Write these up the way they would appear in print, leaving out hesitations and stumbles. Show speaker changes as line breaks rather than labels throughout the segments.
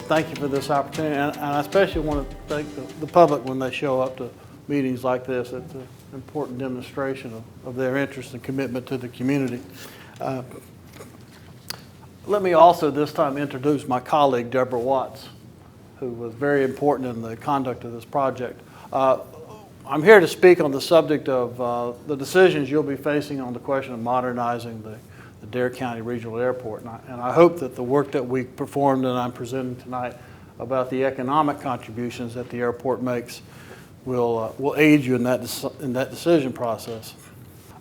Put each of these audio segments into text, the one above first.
thank you for this opportunity, and I especially want to thank the public when they show up to meetings like this. It's an important demonstration of their interest and commitment to the community. Let me also this time introduce my colleague, Deborah Watts, who was very important in the conduct of this project. I'm here to speak on the subject of the decisions you'll be facing on the question of modernizing the Dare County Regional Airport. And I hope that the work that we performed and I'm presenting tonight about the economic contributions that the airport makes will aid you in that decision process.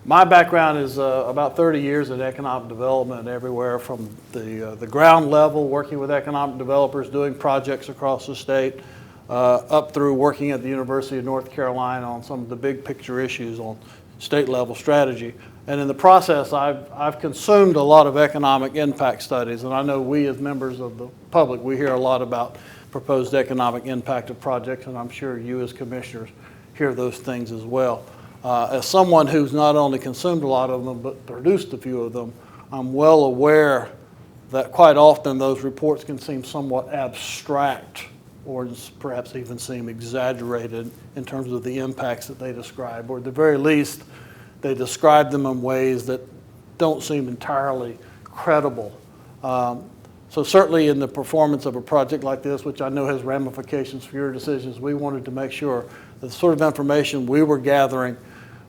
My background is about 30 years in economic development, everywhere from the ground level, working with economic developers, doing projects across the state, up through working at the University of North Carolina on some of the big picture issues on state level strategy. And in the process, I've consumed a lot of economic impact studies, and I know we as members of the public, we hear a lot about proposed economic impact of projects, and I'm sure you as commissioners hear those things as well. As someone who's not only consumed a lot of them, but produced a few of them, I'm well aware that quite often those reports can seem somewhat abstract or perhaps even seem exaggerated in terms of the impacts that they describe, or at the very least, they describe them in ways that don't seem entirely credible. So certainly in the performance of a project like this, which I know has ramifications for your decisions, we wanted to make sure that the sort of information we were gathering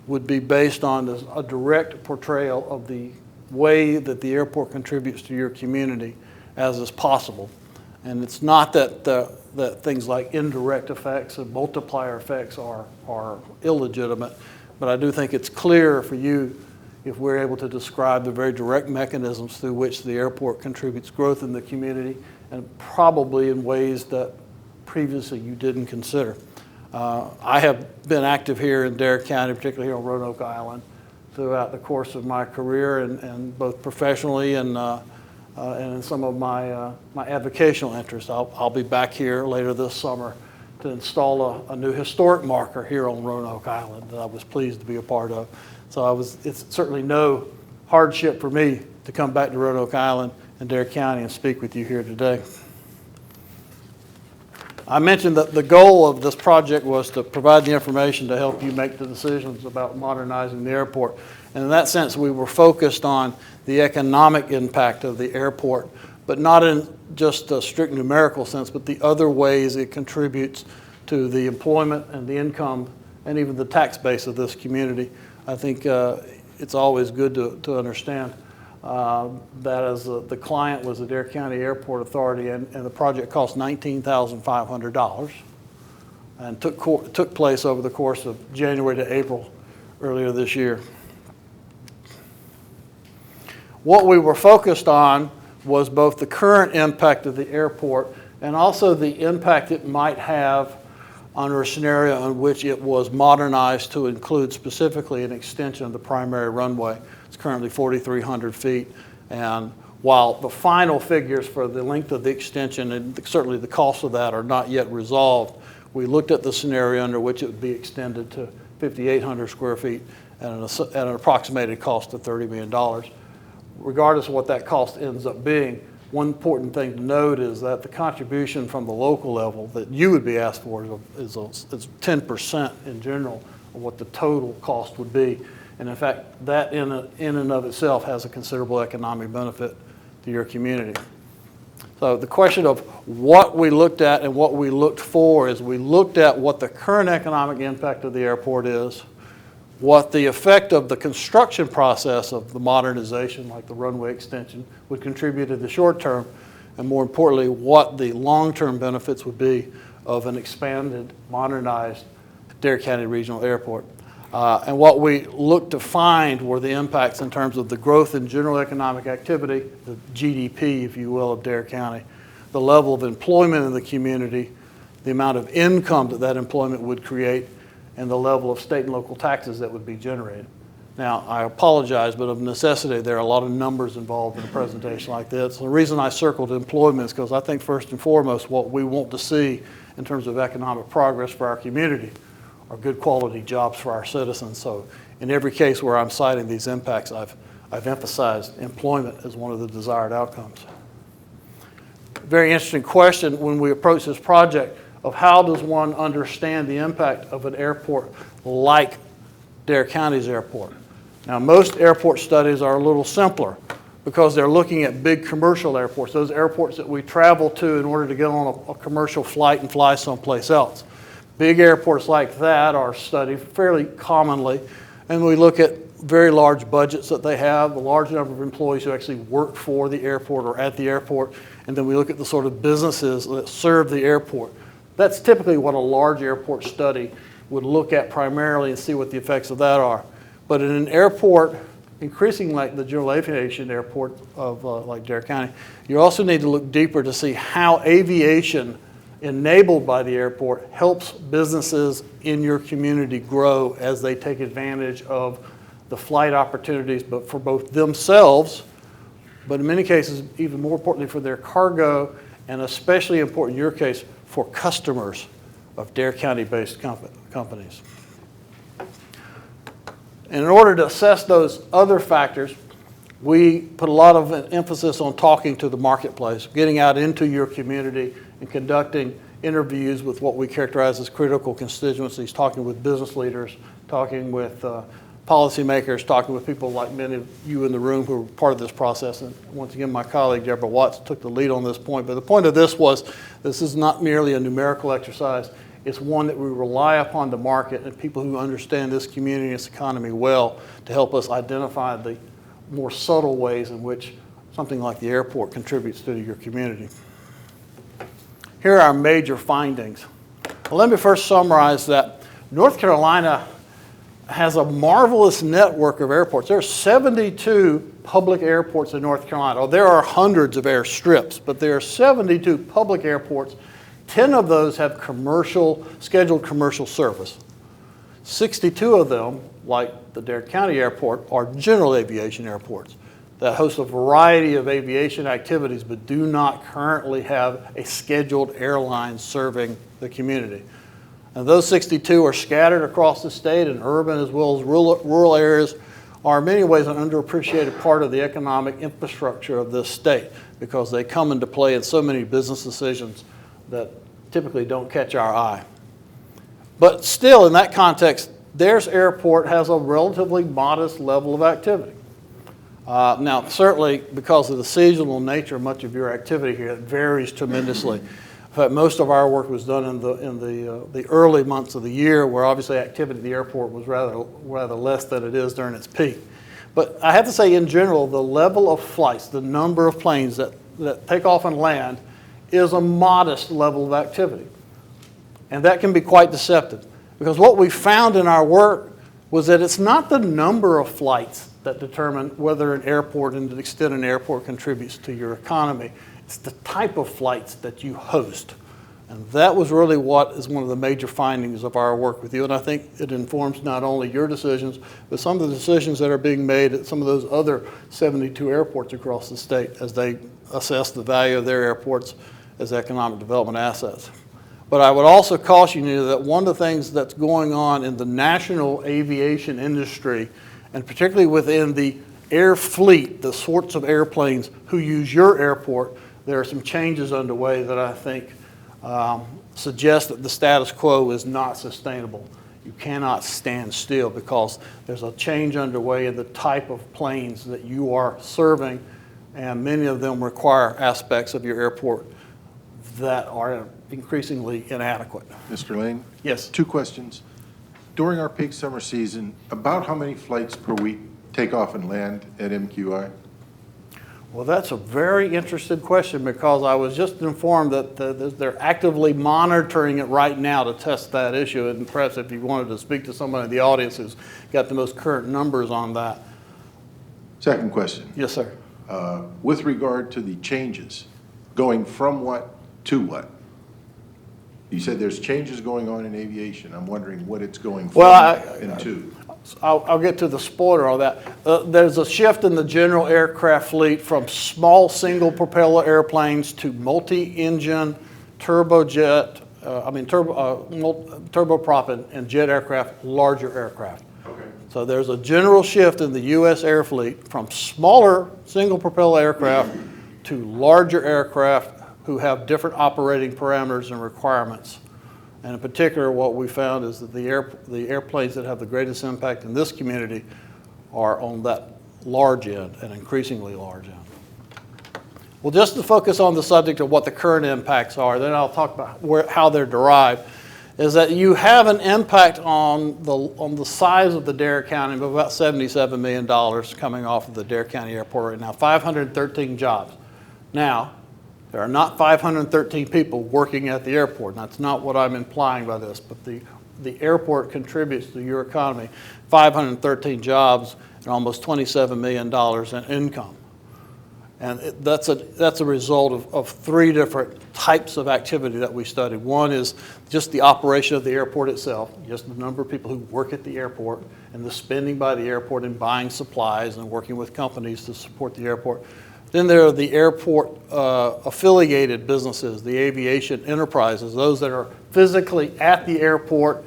would be based on a direct portrayal of the way that the airport contributes to your community as is possible. And it's not that things like indirect effects and multiplier effects are illegitimate, but I do think it's clear for you if we're able to describe the very direct mechanisms through which the airport contributes growth in the community, and probably in ways that previously you didn't consider. I have been active here in Dare County, particularly here on Roanoke Island, throughout the course of my career, and both professionally and in some of my avocational interests. I'll be back here later this summer to install a new historic marker here on Roanoke Island that I was pleased to be a part of. So it's certainly no hardship for me to come back to Roanoke Island and Dare County and speak with you here today. I mentioned that the goal of this project was to provide the information to help you make the decisions about modernizing the airport. And in that sense, we were focused on the economic impact of the airport, but not in just a strict numerical sense, but the other ways it contributes to the employment and the income and even the tax base of this community. I think it's always good to understand that as the client was the Dare County Airport Authority, and the project cost $19,500 and took place over the course of January to April earlier this year. What we were focused on was both the current impact of the airport and also the impact it might have under a scenario in which it was modernized to include specifically an extension of the primary runway. It's currently 4,300 feet, and while the final figures for the length of the extension and certainly the cost of that are not yet resolved, we looked at the scenario under which it would be extended to 5,800 square feet at an approximated cost of $30 million. Regardless of what that cost ends up being, one important thing to note is that the contribution from the local level that you would be asked for is 10% in general of what the total cost would be. And in fact, that in and of itself has a considerable economic benefit to your community. So the question of what we looked at and what we looked for is we looked at what the current economic impact of the airport is, what the effect of the construction process of the modernization, like the runway extension, would contribute in the short term, and more importantly, what the long-term benefits would be of an expanded, modernized Dare County Regional Airport. And what we looked to find were the impacts in terms of the growth in general economic activity, the GDP, if you will, of Dare County, the level of employment in the community, the amount of income that employment would create, and the level of state and local taxes that would be generated. Now, I apologize, but of necessity, there are a lot of numbers involved in a presentation like this. The reason I circled employment is because I think first and foremost what we want to see in terms of economic progress for our community are good quality jobs for our citizens. So in every case where I'm citing these impacts, I've emphasized employment as one of the desired outcomes. very interesting question when we approach this project of how does one understand the impact of an airport like Dare County's airport. Now, most airport studies are a little simpler because they're looking at big commercial airports, those airports that we travel to in order to get on a commercial flight and fly someplace else. Big airports like that are studied fairly commonly, and we look at very large budgets that they have, the large number of employees who actually work for the airport or at the airport, and then we look at the sort of businesses that serve the airport. That's typically what a large airport study would look at primarily and see what the effects of that are. But in an airport, increasingly like the general aviation airport of like Dare County, you also need to look deeper to see how aviation enabled by the airport helps businesses in your community grow as they take advantage of the flight opportunities, but for both themselves, but in many cases, even more importantly for their cargo, and especially important in your case, for customers of Dare County-based companies. And in order to assess those other factors, we put a lot of emphasis on talking to the marketplace, getting out into your community and conducting interviews with what we characterize as critical constituencies, talking with business leaders, talking with policymakers, talking with people like many of you in the room who are part of this process. And once again, my colleague Deborah Watts took the lead on this point. But the point of this was, this is not merely a numerical exercise. It's one that we rely upon the market and people who understand this community and its economy well to help us identify the more subtle ways in which something like the airport contributes to your community. Here are our major findings. Well, let me first summarize that North Carolina has a marvelous network of airports. There are 72 public airports in North Carolina. Oh, there are hundreds of airstrips, but there are 72 public airports. 10 of those have scheduled commercial service. 62 of them, like the Dare County Airport, are general aviation airports that host a variety of aviation activities but do not currently have a scheduled airline serving the community. And those 62 are scattered across the state in urban as well as rural areas, are in many ways an underappreciated part of the economic infrastructure of this state because they come into play in so many business decisions that typically don't catch our eye. But still, in that context, Dare's airport has a relatively modest level of activity. Now, certainly because of the seasonal nature of much of your activity here, it varies tremendously. In fact, most of our work was done in the early months of the year, where obviously activity at the airport was rather less than it is during its peak. But I have to say, in general, the level of flights, the number of planes that take off and land, is a modest level of activity. And that can be quite deceptive, because what we found in our work was that it's not the number of flights that determine whether an airport and to the extent an airport contributes to your economy. It's the type of flights that you host. And that was really what is one of the major findings of our work with you. And I think it informs not only your decisions, but some of the decisions that are being made at some of those other 72 airports across the state as they assess the value of their airports as economic development assets. But I would also caution you that one of the things that's going on in the national aviation industry, and particularly within the air fleet, the sorts of airplanes who use your airport, there are some changes underway that I think suggest that the status quo is not sustainable. You cannot stand still because there's a change underway in the type of planes that you are serving, and many of them require aspects of your airport that are increasingly inadequate.
Mr. Lane?
Yes.
2 questions. During our peak summer season, about how many flights per week take off and land at MQI?
Well, that's a very interesting question because I was just informed that they're actively monitoring it right now to test that issue. And perhaps if you wanted to speak to someone in the audience who's got the most current numbers on that.
Second question.
Yes, sir.
With regard to the changes, going from what to what? You said there's changes going on in aviation. I'm wondering what it's going from and to.
I'll get to the spoiler on that. There's a shift in the general aircraft fleet from small single propeller airplanes to multi-engine turbojet, turboprop and jet aircraft, larger aircraft.
Okay.
So there's a general shift in the U.S. air fleet from smaller single propeller aircraft to larger aircraft who have different operating parameters and requirements. And in particular, what we found is that the airplanes that have the greatest impact in this community are on that large end and increasingly large end. Well, just to focus on the subject of what the current impacts are, then I'll talk about how they're derived, is that you have an impact on the size of the Dare County of about $77 million coming off of the Dare County Airport right now, 513 jobs. Now, there are not 513 people working at the airport. That's not what I'm implying by this, but the airport contributes to your economy 513 jobs and almost $27 million in income. And that's a result of three different types of activity that we studied. One is just the operation of the airport itself, just the number of people who work at the airport and the spending by the airport in buying supplies and working with companies to support the airport. Then there are the airport affiliated businesses, the aviation enterprises, those that are physically at the airport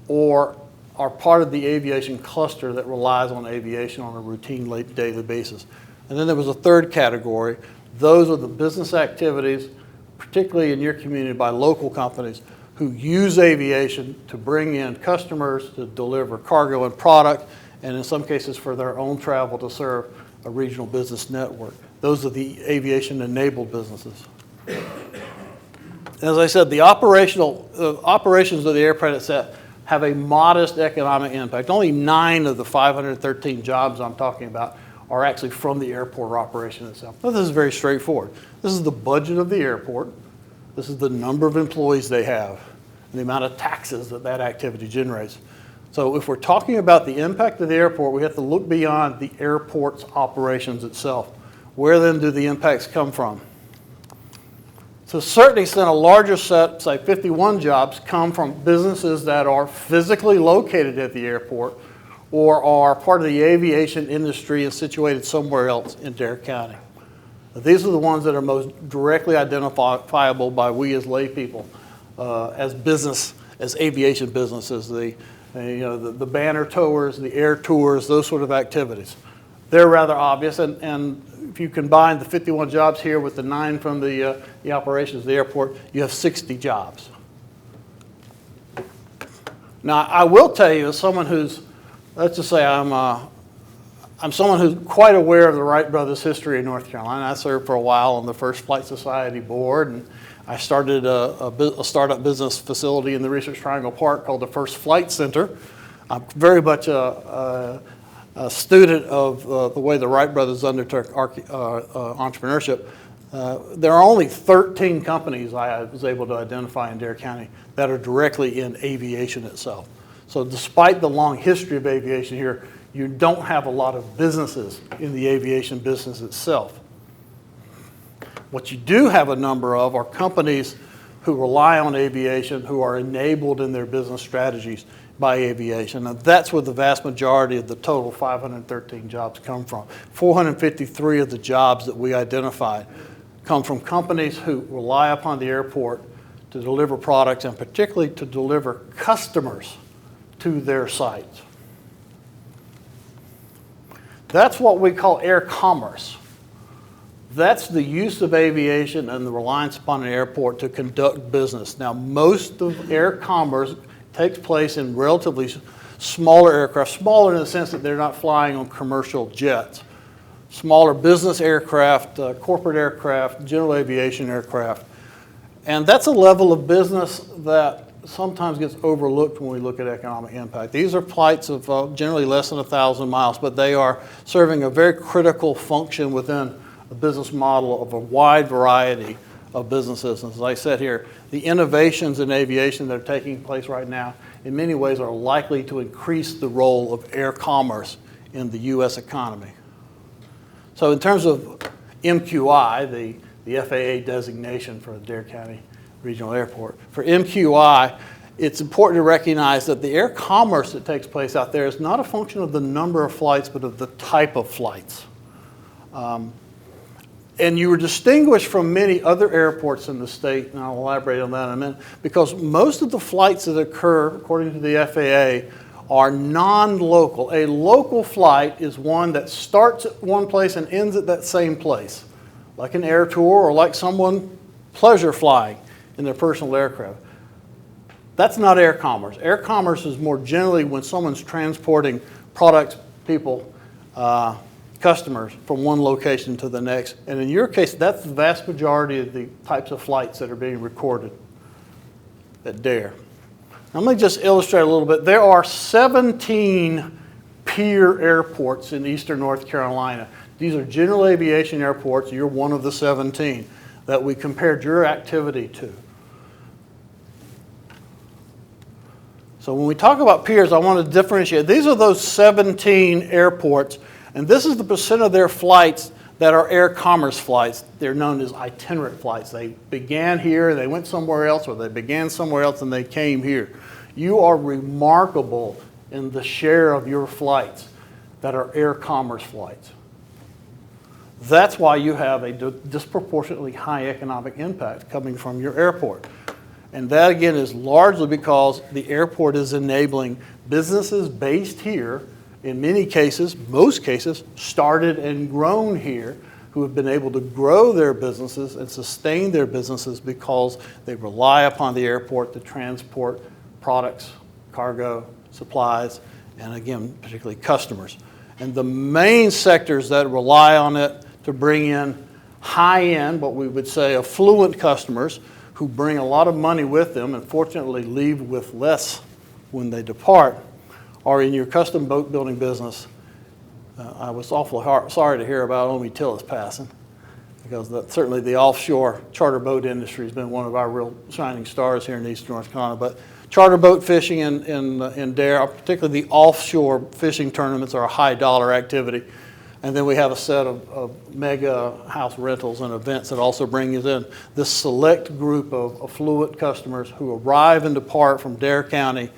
or are part of the aviation cluster that relies on aviation on a routine daily basis. And then there was a third category. Those are the business activities, particularly in your community by local companies who use aviation to bring in customers, to deliver cargo and product, and in some cases for their own travel to serve a regional business network. Those are the aviation-enabled businesses. As I said, the operations of the airport itself have a modest economic impact. Only 9 of the 513 jobs I'm talking about are actually from the airport operation itself. Now, this is very straightforward. This is the budget of the airport. This is the number of employees they have and the amount of taxes that activity generates. So if we're talking about the impact of the airport, we have to look beyond the airport's operations itself. Where then do the impacts come from? To a certain extent, a larger set, say 51 jobs, come from businesses that are physically located at the airport or are part of the aviation industry and situated somewhere else in Dare County. These are the ones that are most directly identifiable by we as lay people as aviation businesses, the banner towers, the air tours, those sort of activities. They're rather obvious, and if you combine the 51 jobs here with the 9 from the operations of the airport, you have 60 jobs. Now, I will tell you, as someone who's, let's just say I'm someone who's quite aware of the Wright brothers' history in North Carolina. I served for a while on the First Flight Society board, and I started a startup business facility in the Research Triangle Park called the First Flight Center. I'm very much a student of the way the Wright brothers undertook entrepreneurship. There are only 13 companies I was able to identify in Dare County that are directly in aviation itself. So despite the long history of aviation here, you don't have a lot of businesses in the aviation business itself. What you do have a number of are companies who rely on aviation, who are enabled in their business strategies by aviation. And that's where the vast majority of the total 513 jobs come from. 453 of the jobs that we identified come from companies who rely upon the airport to deliver products and particularly to deliver customers to their sites. That's what we call air commerce. That's the use of aviation and the reliance upon an airport to conduct business. Now, most of air commerce takes place in relatively smaller aircraft, smaller in the sense that they're not flying on commercial jets. Smaller business aircraft, corporate aircraft, general aviation aircraft. And that's a level of business that sometimes gets overlooked when we look at economic impact. These are flights of generally less than 1,000 miles, but they are serving a very critical function within the business model of a wide variety of businesses. And as I said here, the innovations in aviation that are taking place right now in many ways are likely to increase the role of air commerce in the U.S. economy. So in terms of MQI, the FAA designation for the Dare County Regional Airport, for MQI, it's important to recognize that the air commerce that takes place out there is not a function of the number of flights, but of the type of flights. And you were distinguished from many other airports in the state, and I'll elaborate on that in a minute, because most of the flights that occur, according to the FAA, are non-local. A local flight is one that starts at one place and ends at that same place, like an air tour or like someone pleasure flying in their personal aircraft. That's not air commerce. Air commerce is more generally when someone's transporting products, people, customers from one location to the next. And in your case, that's the vast majority of the types of flights that are being recorded at DARE. Now, let me just illustrate a little bit. There are 17 peer airports in eastern North Carolina. These are general aviation airports. You're one of the 17 that we compared your activity to. So when we talk about peers, I want to differentiate. These are those 17 airports, and this is the percent of their flights that are air commerce flights. They're known as itinerant flights. They began here, they went somewhere else, or they began somewhere else and they came here. You are remarkable in the share of your flights that are air commerce flights. That's why you have a disproportionately high economic impact coming from your airport. And that, again, is largely because the airport is enabling businesses based here, in many cases, most cases, started and grown here, who have been able to grow their businesses and sustain their businesses because they rely upon the airport to transport products, cargo, supplies, and again, particularly customers. And the main sectors that rely on it to bring in high-end, what we would say affluent customers, who bring a lot of money with them and fortunately leave with less when they depart, are in your custom boat building business. I was awfully sorry to hear about Omi Tillis passing, because certainly the offshore charter boat industry has been one of our real shining stars here in Eastern North Carolina. But charter boat fishing in DARE, particularly the offshore fishing tournaments, are a high dollar activity. And then we have a set of mega house rentals and events that also bring us in this select group of affluent customers who arrive and depart from DARE County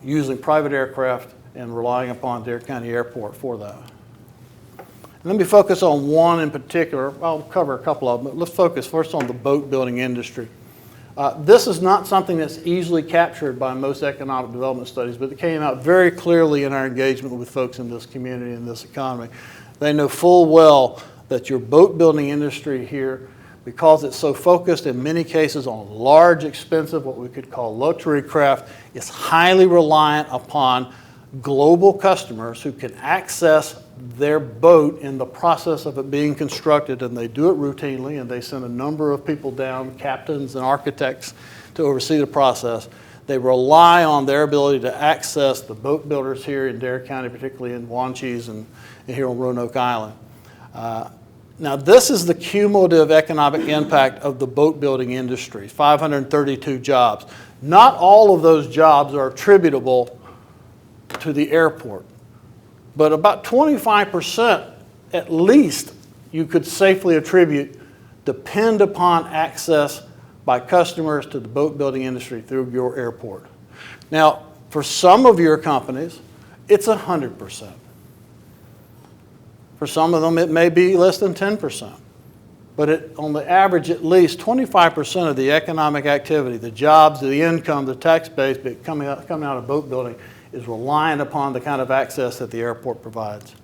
using private aircraft and relying upon DARE County Airport for that. And let me focus on one in particular. I'll cover a couple of them, but let's focus first on the boat building industry. This is not something that's easily captured by most economic development studies, but it came out very clearly in our engagement with folks in this community and this economy. They know full well that your boat building industry here, because it's so focused in many cases on large, expensive, what we could call luxury craft, is highly reliant upon global customers who can access their boat in the process of it being constructed, and they do it routinely, and they send a number of people down, captains and architects, to oversee the process. They rely on their ability to access the boat builders here in DARE County, particularly in Wanchese and here on Roanoke Island. Now, this is the cumulative economic impact of the boat building industry, 532 jobs. Not all of those jobs are attributable to the airport, but about 25% at least you could safely attribute depend upon access by customers to the boat building industry through your airport. Now, for some of your companies, it's 100%. For some of them, it may be less than 10%. But on the average, at least 25% of the economic activity, the jobs, the income, the tax base coming out of boat building is reliant upon the kind of access that the airport provides.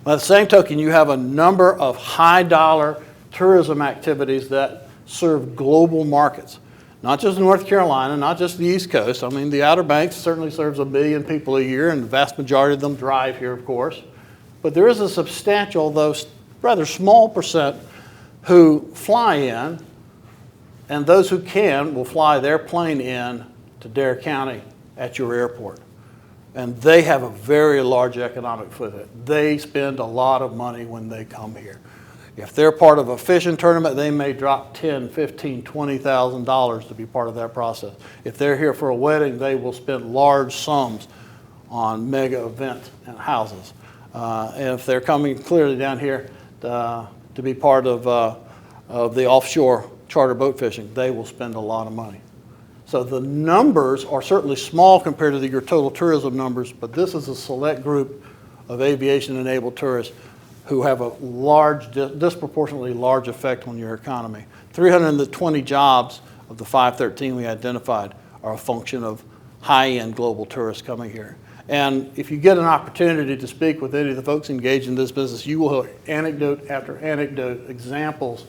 By the same token, you have a number of high-dollar tourism activities that serve global markets. Not just North Carolina, not just the East Coast. I mean, the Outer Banks certainly serves 1 million people a year, and the vast majority of them drive here, of course. But there is a substantial, though rather small percent, who fly in, and those who can will fly their plane in to DARE County at your airport. And they have a very large economic footprint. They spend a lot of money when they come here. If they're part of a fishing tournament, they may drop $10,000, $15,000, $20,000 to be part of that process. If they're here for a wedding, they will spend large sums on mega events and houses. And if they're coming clearly down here to be part of the offshore charter boat fishing, they will spend a lot of money. So the numbers are certainly small compared to your total tourism numbers, but this is a select group of aviation-enabled tourists who have a large, disproportionately large effect on your economy. 320 jobs of the 513 we identified are a function of high-end global tourists coming here. And if you get an opportunity to speak with any of the folks engaged in this business, you will hear anecdote after anecdote, examples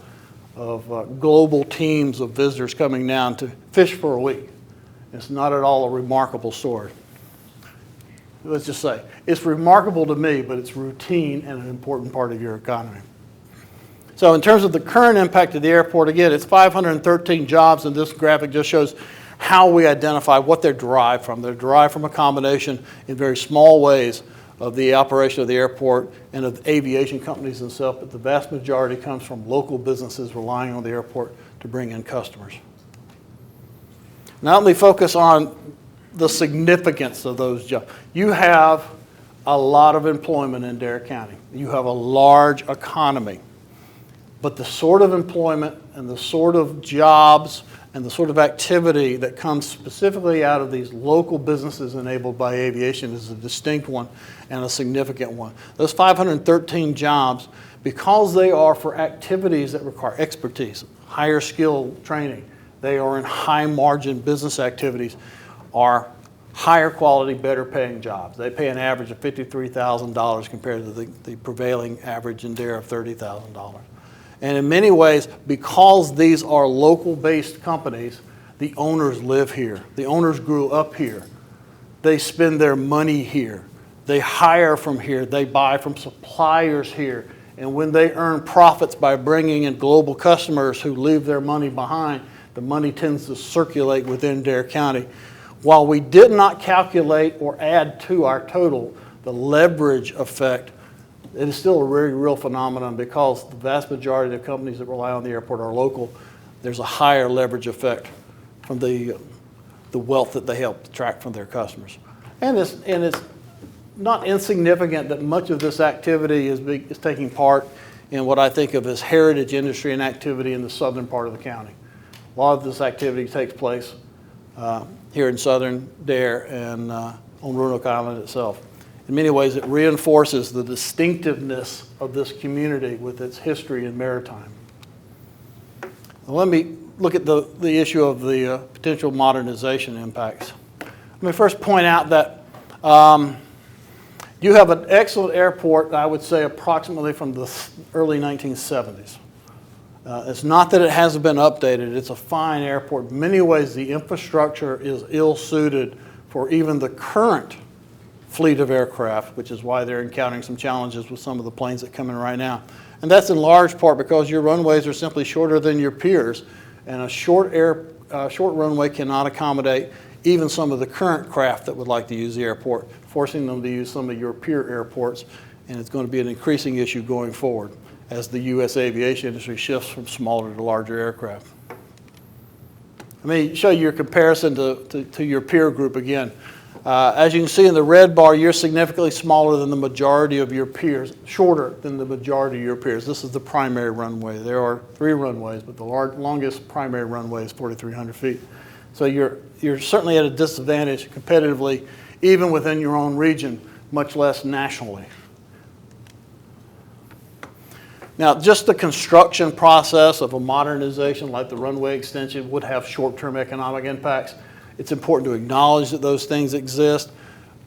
global teams of visitors coming down to fish for a week. It's not at all a remarkable story. Let's just say, it's remarkable to me, but it's routine and an important part of your economy. So in terms of the current impact of the airport, again, it's 513 jobs, and this graphic just shows how we identify what they're derived from. They're derived from a combination in very small ways of the operation of the airport and of aviation companies themselves, but the vast majority comes from local businesses relying on the airport to bring in customers. Now let me focus on the significance of those jobs. You have a lot of employment in Dare County. You have a large economy. But the sort of employment and the sort of jobs and the sort of activity that comes specifically out of these local businesses enabled by aviation is a distinct one and a significant one. Those 513 jobs, because they are for activities that require expertise, higher skill training, they are in high margin business activities, are higher quality, better paying jobs. They pay an average of $53,000 compared to the prevailing average in Dare of $30,000. And in many ways, because these are local-based companies, the owners live here. The owners grew up here. They spend their money here. They hire from here. They buy from suppliers here. And when they earn profits by bringing in global customers who leave their money behind, the money tends to circulate within Dare County. While we did not calculate or add to our total the leverage effect, it is still a very real phenomenon because the vast majority of the companies that rely on the airport are local. There's a higher leverage effect from the wealth that they help attract from their customers. And it's not insignificant that much of this activity is taking part in what I think of as heritage industry and activity in the southern part of the county. A lot of this activity takes place here in southern Dare and on Roanoke Island itself. In many ways, it reinforces the distinctiveness of this community with its history in maritime. Now, let me look at the issue of the potential modernization impacts. Let me first point out that you have an excellent airport, I would say approximately from the early 1970s. It's not that it hasn't been updated. It's a fine airport. In many ways, the infrastructure is ill-suited for even the current fleet of aircraft, which is why they're encountering some challenges with some of the planes that come in right now. And that's in large part because your runways are simply shorter than your piers, and a short runway cannot accommodate even some of the current craft that would like to use the airport, forcing them to use some of your pier airports, and it's going to be an increasing issue going forward as the U.S. aviation industry shifts from smaller to larger aircraft. Let me show you your comparison to your peer group again. As you can see in the red bar, you're significantly smaller than the majority of your peers, shorter than the majority of your peers. This is the primary runway. There are 3 runways, but the longest primary runway is 4,300 feet. So you're certainly at a disadvantage competitively, even within your own region, much less nationally. Now, just the construction process of a modernization like the runway extension would have short-term economic impacts. It's important to acknowledge that those things exist,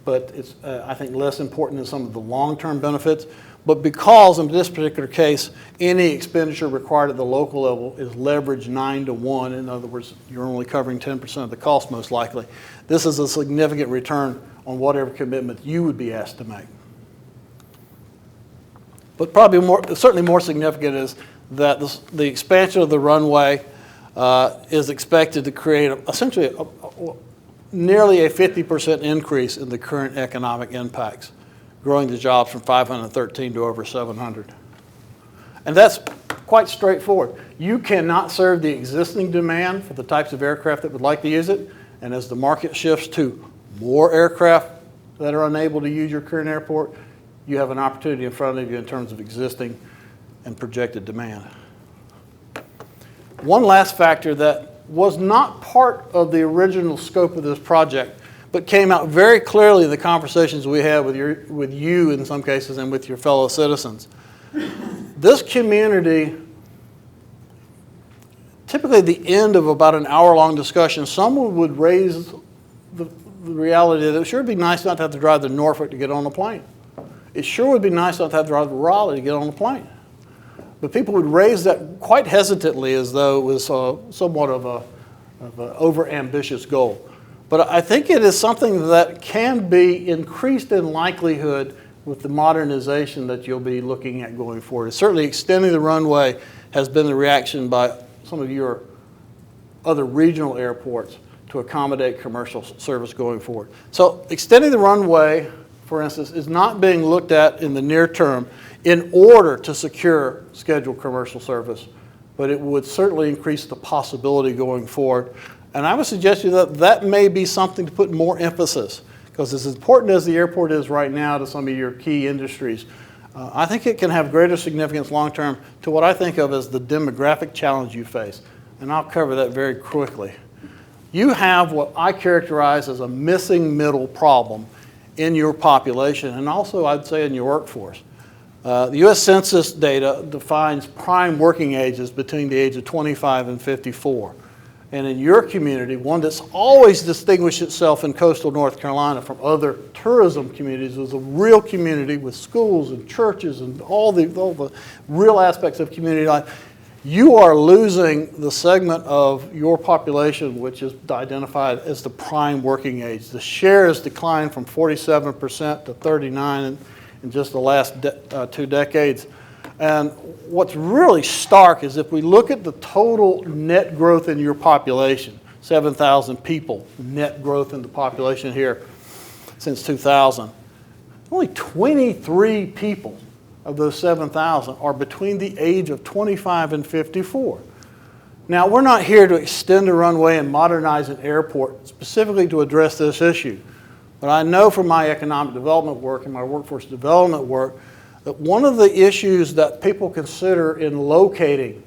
but it's, I think, less important than some of the long-term benefits. But because in this particular case, any expenditure required at the local level is leveraged 9 to 1, in other words, you're only covering 10% of the cost most likely, this is a significant return on whatever commitment you would be asked to make. But probably certainly more significant is that the expansion of the runway is expected to create essentially nearly a 50% increase in the current economic impacts, growing the jobs from 513 to over 700. And that's quite straightforward. You cannot serve the existing demand for the types of aircraft that would like to use it, and as the market shifts to more aircraft that are unable to use your current airport, you have an opportunity in front of you in terms of existing and projected demand. One last factor that was not part of the original scope of this project, but came out very clearly in the conversations we had with you in some cases and with your fellow citizens. This community, typically at the end of about an hour-long discussion, someone would raise the reality that it sure would be nice not to have to drive to Norfolk to get on a plane. It sure would be nice not to have to drive to Raleigh to get on a plane. But people would raise that quite hesitantly as though it was somewhat of an over-ambitious goal. But I think it is something that can be increased in likelihood with the modernization that you'll be looking at going forward. Certainly extending the runway has been the reaction by some of your other regional airports to accommodate commercial service going forward. So extending the runway, for instance, is not being looked at in the near term in order to secure scheduled commercial service, but it would certainly increase the possibility going forward. And I would suggest to you that that may be something to put more emphasis, because as important as the airport is right now to some of your key industries, I think it can have greater significance long term to what I think of as the demographic challenge you face. And I'll cover that very quickly. You have what I characterize as a missing middle problem in your population, and also I'd say in your workforce. The U.S. Census data defines prime working ages between the age of 25 and 54. And in your community, one that's always distinguished itself in coastal North Carolina from other tourism communities is a real community with schools and churches and all the real aspects of community life. You are losing the segment of your population which is identified as the prime working age. The share has declined from 47% to 39% in just the last 2 decades. And what's really stark is if we look at the total net growth in your population, 7,000 people net growth in the population here since 2000, only 23 people of those 7,000 are between the age of 25 and 54. Now, we're not here to extend a runway and modernize an airport specifically to address this issue. But I know from my economic development work and my workforce development work that one of the issues that people consider in locating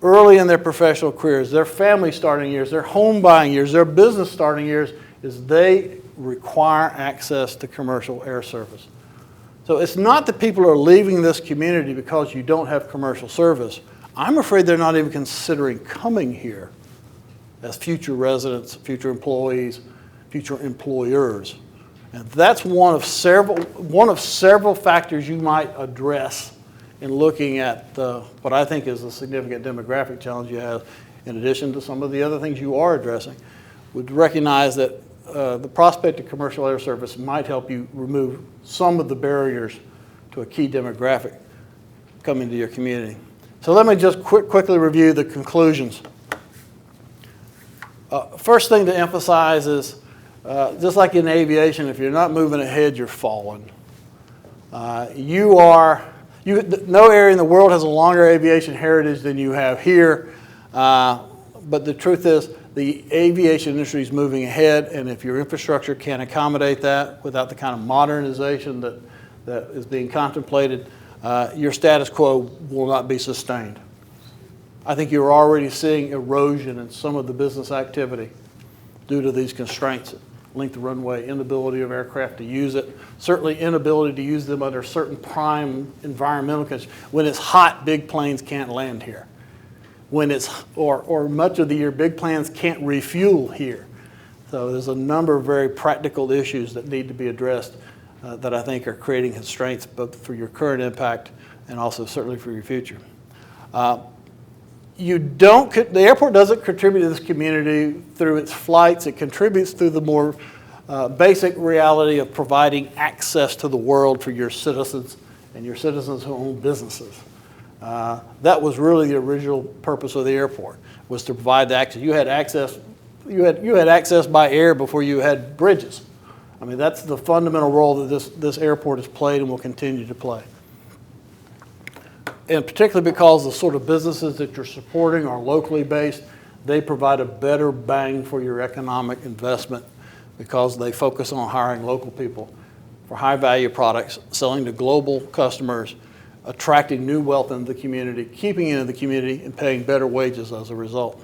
early in their professional careers, their family starting years, their home buying years, their business starting years, is they require access to commercial air service. So it's not that people are leaving this community because you don't have commercial service. I'm afraid they're not even considering coming here as future residents, future employees, future employers. And that's one of several factors you might address in looking at what I think is a significant demographic challenge you have, in addition to some of the other things you are addressing. Would recognize that the prospect of commercial air service might help you remove some of the barriers to a key demographic coming to your community. So let me just quickly review the conclusions. First thing to emphasize is, just like in aviation, if you're not moving ahead, you're falling. No area in the world has a longer aviation heritage than you have here, but the truth is, the aviation industry is moving ahead, and if your infrastructure can't accommodate that without the kind of modernization that is being contemplated, your status quo will not be sustained. I think you're already seeing erosion in some of the business activity due to these constraints. Length of runway, inability of aircraft to use it, certainly inability to use them under certain prime environmental conditions. When it's hot, big planes can't land here. When it's, or much of the year, big planes can't refuel here. So there's a number of very practical issues that need to be addressed that I think are creating constraints both for your current impact and also certainly for your future. The airport doesn't contribute to this community through its flights. It contributes through the more basic reality of providing access to the world for your citizens and your citizens who own businesses. That was really the original purpose of the airport, was to provide the access. You had access by air before you had bridges. I mean, that's the fundamental role that this airport has played and will continue to play. And particularly because the sort of businesses that you're supporting are locally based, they provide a better bang for your economic investment because they focus on hiring local people for high value products, selling to global customers, attracting new wealth into the community, keeping it in the community, and paying better wages as a result.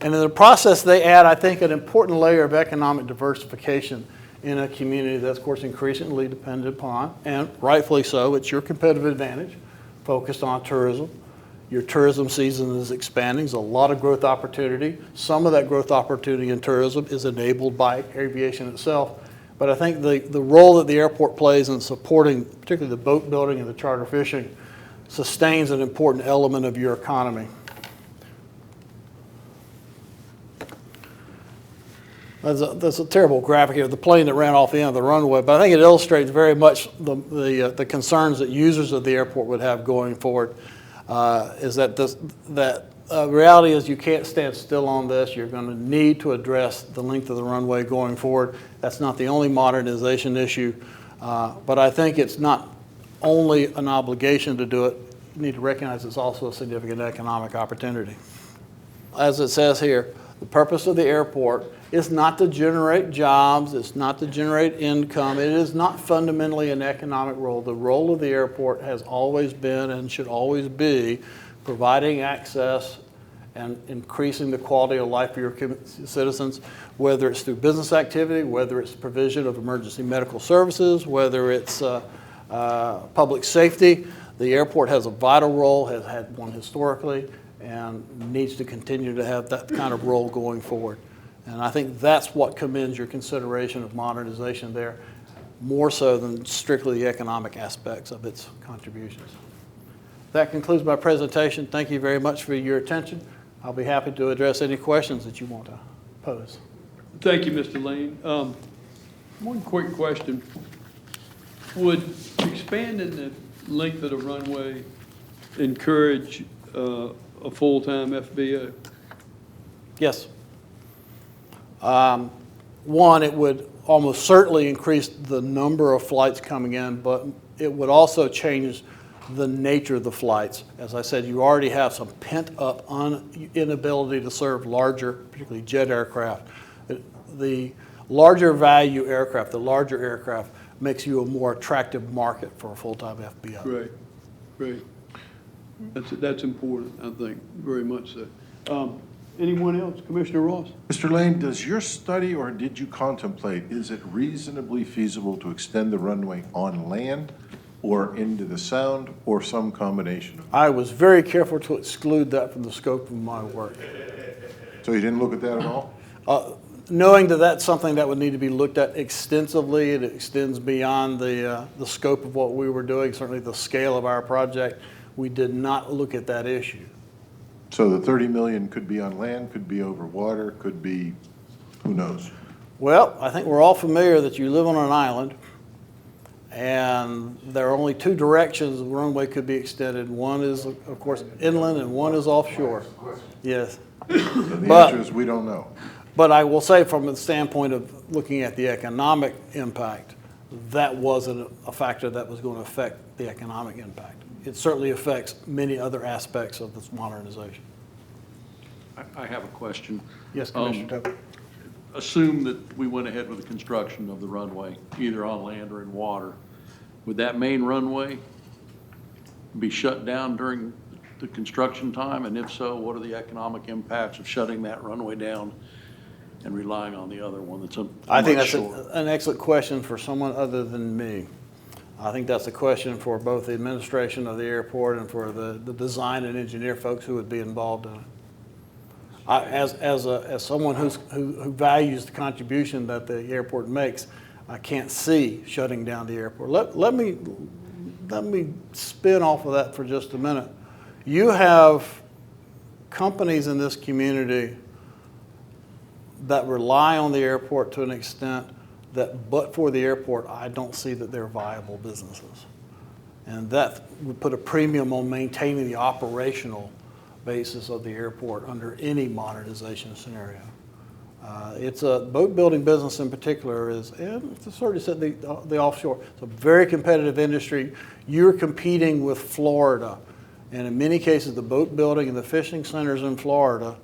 And in the process, they add, I think, an important layer of economic diversification in a community that's, of course, increasingly dependent upon, and rightfully so, it's your competitive advantage, focused on tourism. Your tourism season is expanding. There's a lot of growth opportunity. Some of that growth opportunity in tourism is enabled by aviation itself. But I think the role that the airport plays in supporting, particularly the boat building and the charter fishing, sustains an important element of your economy. That's a terrible graphic here, the plane that ran off the end of the runway, but I think it illustrates very much the concerns that users of the airport would have going forward. Is that reality is you can't stand still on this. You're going to need to address the length of the runway going forward. That's not the only modernization issue, but I think it's not only an obligation to do it. You need to recognize it's also a significant economic opportunity. As it says here, the purpose of the airport is not to generate jobs, it's not to generate income, it is not fundamentally an economic role. The role of the airport has always been and should always be providing access and increasing the quality of life for your citizens, whether it's through business activity, whether it's provision of emergency medical services, whether it's public safety. The airport has a vital role, has had one historically, and needs to continue to have that kind of role going forward. And I think that's what commends your consideration of modernization there, more so than strictly the economic aspects of its contributions. That concludes my presentation. Thank you very much for your attention. I'll be happy to address any questions that you want to pose.
Thank you, Mr. Lane. One quick question. Would expanding the length of the runway encourage a full-time FBO?
Yes. One, it would almost certainly increase the number of flights coming in, but it would also change the nature of the flights. As I said, you already have some pent-up inability to serve larger, particularly jet aircraft. The larger value aircraft, the larger aircraft, makes you a more attractive market for a full-time FBO.
Great, great. That's important, I think, very much so. Anyone else? Commissioner Ross?
Mr. Lane, does your study or did you contemplate, is it reasonably feasible to extend the runway on land or into the Sound or some combination of?
I was very careful to exclude that from the scope of my work.
So you didn't look at that at all?
Knowing that that's something that would need to be looked at extensively, it extends beyond the scope of what we were doing, certainly the scale of our project, we did not look at that issue.
So the 30 million could be on land, could be over water, could be, who knows?
Well, I think we're all familiar that you live on an island, and there are only two directions the runway could be extended. One is, of course, inland, and one is offshore. Yes.
So the answer is we don't know.
But I will say from the standpoint of looking at the economic impact, that wasn't a factor that was going to affect the economic impact. It certainly affects many other aspects of this modernization.
I have a question.
Yes, Commissioner Tobin.
Assume that we went ahead with the construction of the runway, either on land or in water. Would that main runway be shut down during the construction time? And if so, what are the economic impacts of shutting that runway down and relying on the other one that's
I think
much
that's
shorter?
an excellent question for someone other than me. I think that's a question for both the administration of the airport and for the design and engineer folks who would be involved in it. As someone who values the contribution that the airport makes, I can't see shutting down the airport. Let me spin off of that for just a minute. You have companies in this community that rely on the airport to an extent that, but for the airport, I don't see that they're viable businesses. And that would put a premium on maintaining the operational basis of the airport under any modernization scenario. It's a boat building business in particular is, and to sort of said the offshore, it's a very competitive industry. You're competing with Florida. And in many cases, the boat building and the fishing centers in Florida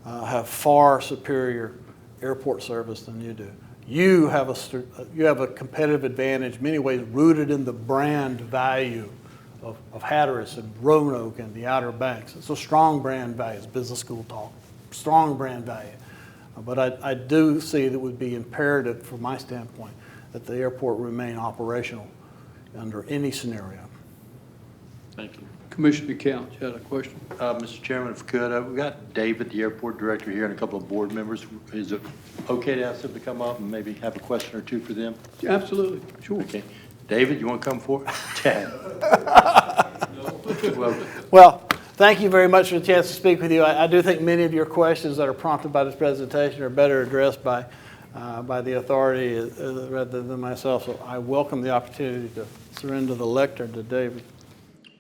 have far superior airport service than you do. You have a competitive advantage, in many ways rooted in the brand value of Hatteras and Roanoke and the Outer Banks. It's a strong brand value. It's business school talk. Strong brand value. But I do see that it would be imperative, from my standpoint, that the airport remain operational under any scenario.
Thank you.
Commissioner Couch had a question.
Mr. Chairman, if I could, we've got David, the airport director here, and a couple of board members. Is it okay to ask them to come up and maybe have a question or two for them?
Absolutely, sure.
Okay. David, you want to come forward?
Well, thank you very much for the chance to speak with you. I do think many of your questions that are prompted by this presentation are better addressed by the authority rather than myself. So I welcome the opportunity to surrender the lectern to David.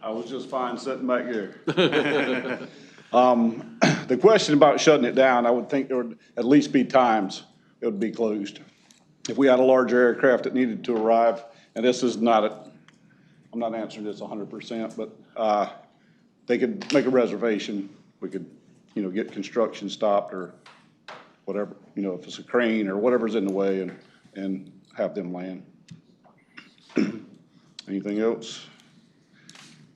I was just fine sitting back here. The question about shutting it down, I would think there would at least be times it would be closed. If we had a larger aircraft that needed to arrive, and this is not I'm not answering this 100%, but they could make a reservation. We could, get construction stopped or whatever, if it's a crane or whatever's in the way and have them land. Anything else?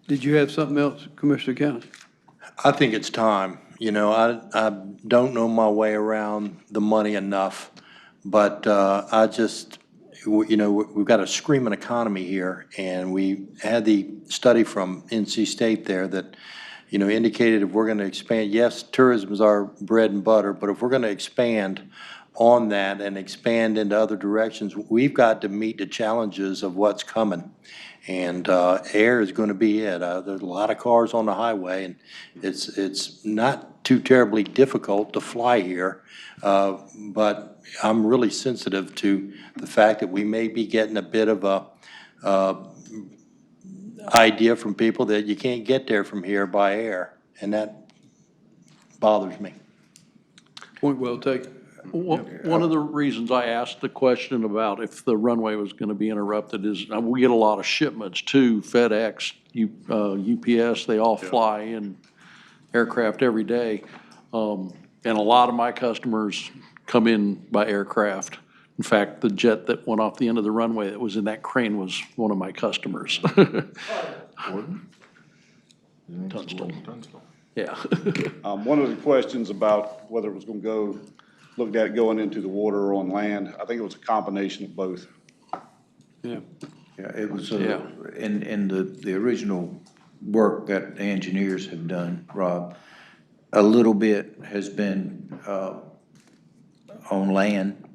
Did you have something else, Commissioner Cowan?
I think it's time. I don't know my way around the money enough, but I just, we've got a screaming economy here, and we had the study from NC State there that, indicated if we're going to expand, yes, tourism is our bread and butter, but if we're going to expand on that and expand into other directions, we've got to meet the challenges of what's coming. And air is going to be it. There's a lot of cars on the highway, and it's not too terribly difficult to fly here. But I'm really sensitive to the fact that we may be getting a bit of a idea from people that you can't get there from here by air, and that bothers me.
Point well taken.
One of the reasons I asked the question about if the runway was going to be interrupted is we get a lot of shipments too. FedEx, UPS, they all fly in aircraft every day. And a lot of my customers come in by aircraft. In fact, the jet that went off the end of the runway that was in that crane was one of my customers. Tunstall. Yeah.
One of the questions about whether it was going to go, looked at it going into the water or on land, I think it was a combination of both.
Yeah.
Yeah, it was,
Yeah.
in the original work that the engineers have done, Rob, a little bit has been, on land,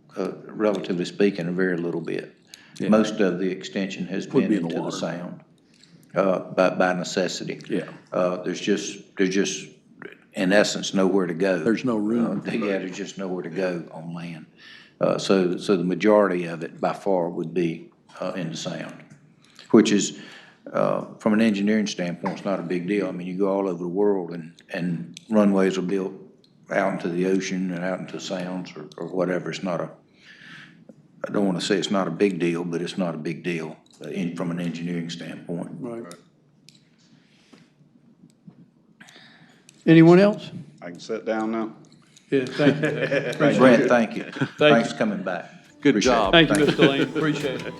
relatively speaking, a very little bit.
Yeah.
Most of the extension has
Would
been
be in the
into the
water.
sound, by necessity.
Yeah.
There's just, in essence, nowhere to go.
There's no room.
Yeah, there's just nowhere to go on land. So the majority of it by far would be in the sound, which is, from an engineering standpoint, it's not a big deal. I mean, you go all over the world and runways are built out into the ocean and out into sounds or whatever. It's not I don't want to say it's not a big deal, but it's not a big deal from an engineering standpoint.
Right. Anyone else?
I can sit down now.
Yeah, thank you.
Brent, thank you. Thanks for coming back.
Good
Appreciate it.
job.
Thank you, Mr. Lane. Appreciate it.